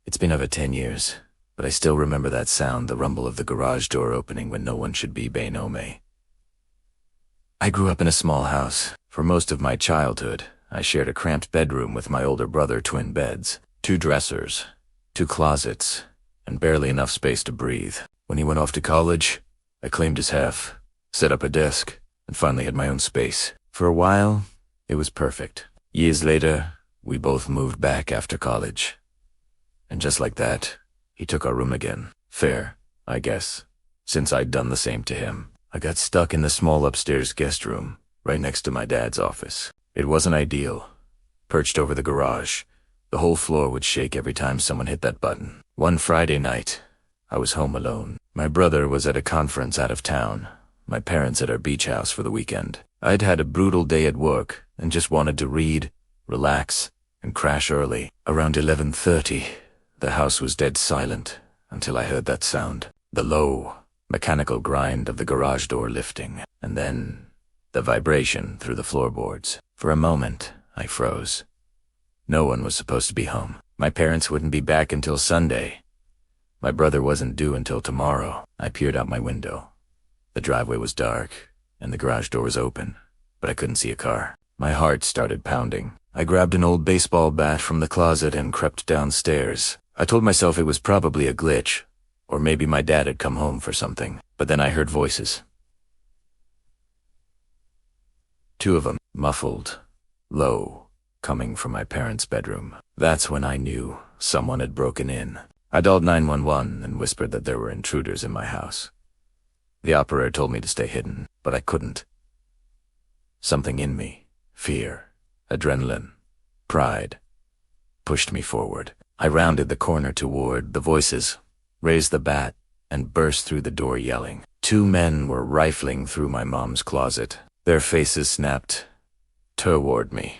It's been over 10 years, but I still remember that sound, the rumble of the garage door opening when no one should be Bainome. I grew up in a small house. For most of my childhood, I shared a cramped bedroom with my older brother, twin beds, 2 dressers, 2 closets, and barely enough space to breathe. When he went off to college, I claimed his half, set up a desk, and finally had my own space. For a while, it was perfect. Years later, we both moved back after college. And just like that, he took our room again. Fair, I guess, since I'd done the same to him. I got stuck in the small upstairs guest room, right next to my dad's office. It wasn't ideal. Perched over the garage, the whole floor would shake every time someone hit that button. One Friday night, I was home alone. My brother was at a conference out of town, my parents at our beach house for the weekend. I'd had a brutal day at work and just wanted to read, relax, and crash early. Around 11:30, the house was dead silent until I heard that sound. The low, mechanical grind of the garage door lifting, and then the vibration through the floorboards. For a moment, I froze. No one was supposed to be home. My parents wouldn't be back until Sunday. My brother wasn't due until tomorrow. I peered out my window. The driveway was dark, and the garage door was open, but I couldn't see a car. My heart started pounding. I grabbed an old baseball bat from the closet and crept downstairs. I told myself it was probably a glitch, or maybe my dad had come home for something. But then I heard voices. 2 of them, muffled, low, coming from my parents' bedroom. That's when I knew someone had broken in. I dialed 911 and whispered that there were intruders in my house. The operator told me to stay hidden, but I couldn't. Something in me, fear, adrenaline, pride, pushed me forward. I rounded the corner toward the voices, raised the bat, and burst through the door yelling. 2 men were rifling through my mom's closet. Their faces snapped toward me.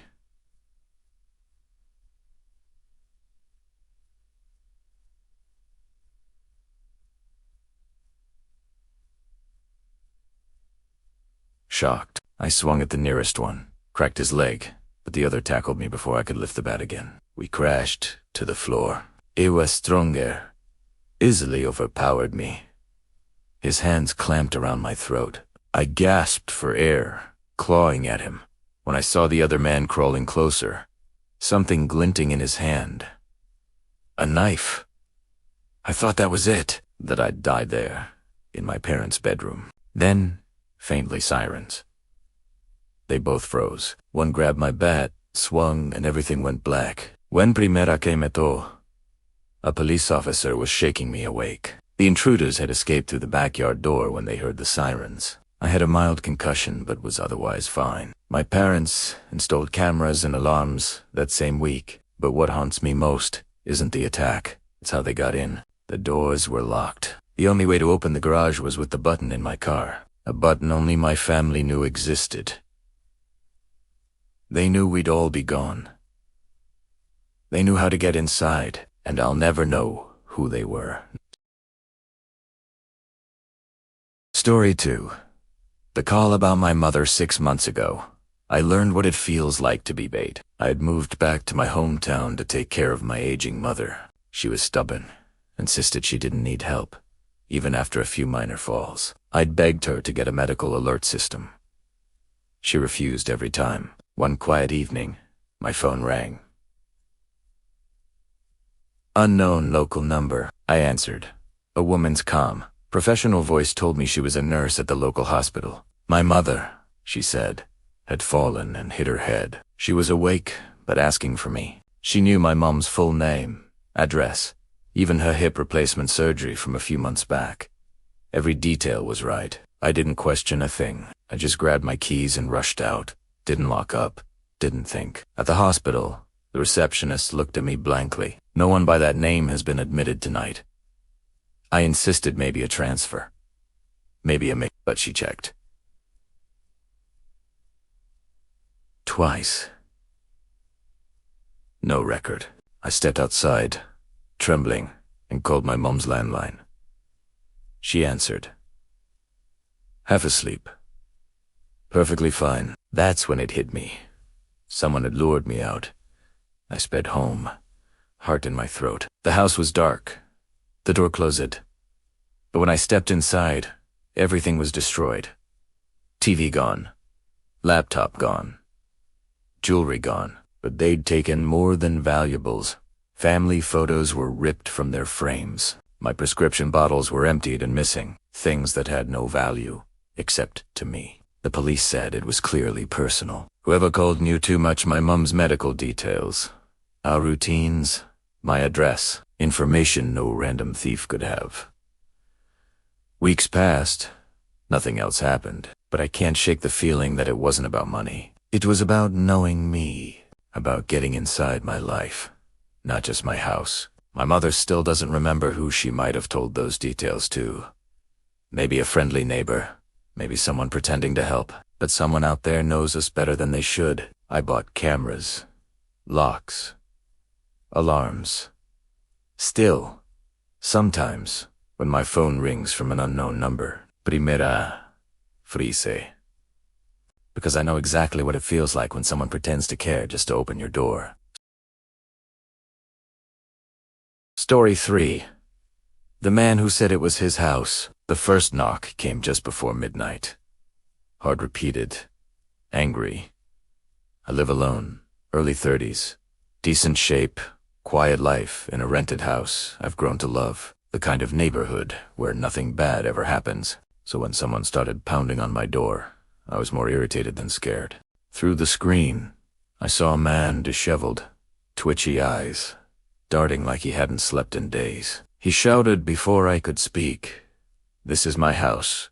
Shocked, I swung at the nearest one, cracked his leg, but the other tackled me before I could lift the bat again. We crashed to the floor. He was stronger, easily overpowered me. His hands clamped around my throat. I gasped for air, clawing at him, when I saw the other man crawling closer, something glinting in his hand. A knife. I thought that was it, that I'd died there, in my parents' bedroom. Then, faintly, sirens. They both froze. One grabbed my bat, swung, and everything went black. When primera que meto, a police officer was shaking me awake. The intruders had escaped through the backyard door when they heard the sirens. I had a mild concussion but was otherwise fine. My parents installed cameras and alarms that same week, but what haunts me most isn't the attack. It's how they got in. The doors were locked. The only way to open the garage was with the button in my car, a button only my family knew existed. They knew we'd all be gone. They knew how to get inside, and I'll never know who they were. Story 2. The call about my mother 6 months ago. I learned what it feels like to be bait. I had moved back to my hometown to take care of my aging mother. She was stubborn, insisted she didn't need help, even after a few minor falls. I'd begged her to get a medical alert system. She refused every time. One quiet evening, my phone rang. Unknown local number. I answered. A woman's calm, professional voice told me she was a nurse at the local hospital. My mother, she said, had fallen and hit her head. She was awake, but asking for me. She knew my mom's full name, address, even her hip replacement surgery from a few months back. Every detail was right. I didn't question a thing. I just grabbed my keys and rushed out. Didn't lock up. Didn't think. At the hospital, the receptionist looked at me blankly. No one by that name has been admitted tonight. I insisted maybe a transfer. Maybe but she checked. Twice. No record. I stepped outside, trembling, and called my mom's landline. She answered. Half asleep. Perfectly fine. That's when it hit me. Someone had lured me out. I sped home, heart in my throat. The house was dark. The door closed. But when I stepped inside, everything was destroyed. TV gone. Laptop gone. Jewelry gone. But they'd taken more than valuables. Family photos were ripped from their frames. My prescription bottles were emptied and missing. Things that had no value, except to me. The police said it was clearly personal. Whoever called knew too much my mum's medical details. Our routines, my address, information no random thief could have. Weeks passed. Nothing else happened. But I can't shake the feeling that it wasn't about money. It was about knowing me, about getting inside my life, not just my house. My mother still doesn't remember who she might have told those details to. Maybe a friendly neighbor, maybe someone pretending to help, but someone out there knows us better than they should. I bought cameras, locks, alarms. Still, sometimes, when my phone rings from an unknown number, primera frise. Because I know exactly what it feels like when someone pretends to care just to open your door. Story 3. The man who said it was his house. The first knock came just before midnight. Hard repeated. Angry. I live alone. Early 30s. Decent shape. Quiet life in a rented house I've grown to love. The kind of neighborhood where nothing bad ever happens. So when someone started pounding on my door, I was more irritated than scared. Through the screen, I saw a man disheveled, twitchy eyes, darting like he hadn't slept in days. He shouted before I could speak, "This is my house.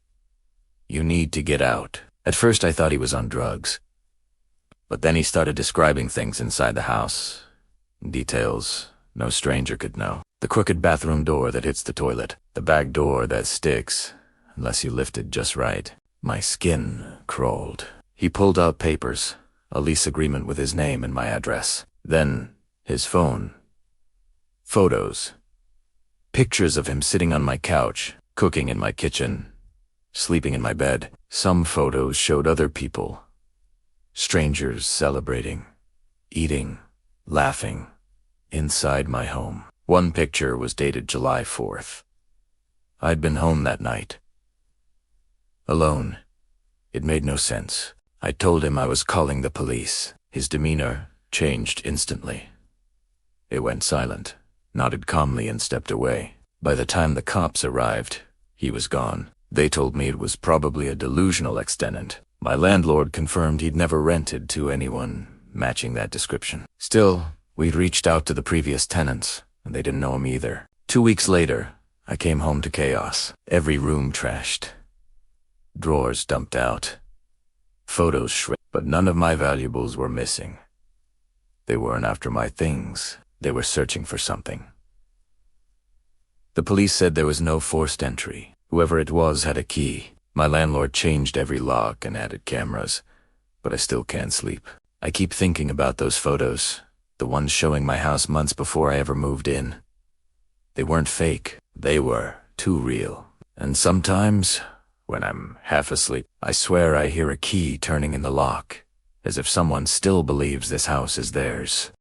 You need to get out." At first I thought he was on drugs. But then he started describing things inside the house. Details no stranger could know. The crooked bathroom door that hits the toilet. The back door that sticks, unless you lift it just right. My skin crawled. He pulled out papers, a lease agreement with his name and my address. Then, his phone. Photos. Pictures of him sitting on my couch, cooking in my kitchen, sleeping in my bed. Some photos showed other people. Strangers celebrating, eating, laughing, inside my home. One picture was dated July 4th. I'd been home that night. Alone. It made no sense. I told him I was calling the police. His demeanor changed instantly. It went silent, nodded calmly and stepped away. By the time the cops arrived, he was gone. They told me it was probably a delusional ex-tenant. My landlord confirmed he'd never rented to anyone matching that description. Still, we'd reached out to the previous tenants, and they didn't know him either. 2 weeks later, I came home to chaos. Every room trashed. Drawers dumped out. Photos shredded, but none of my valuables were missing. They weren't after my things. They were searching for something. The police said there was no forced entry. Whoever it was had a key. My landlord changed every lock and added cameras, but I still can't sleep. I keep thinking about those photos, the ones showing my house months before I ever moved in. They weren't fake. They were too real. And sometimes, when I'm half asleep, I swear I hear a key turning in the lock, as if someone still believes this house is theirs.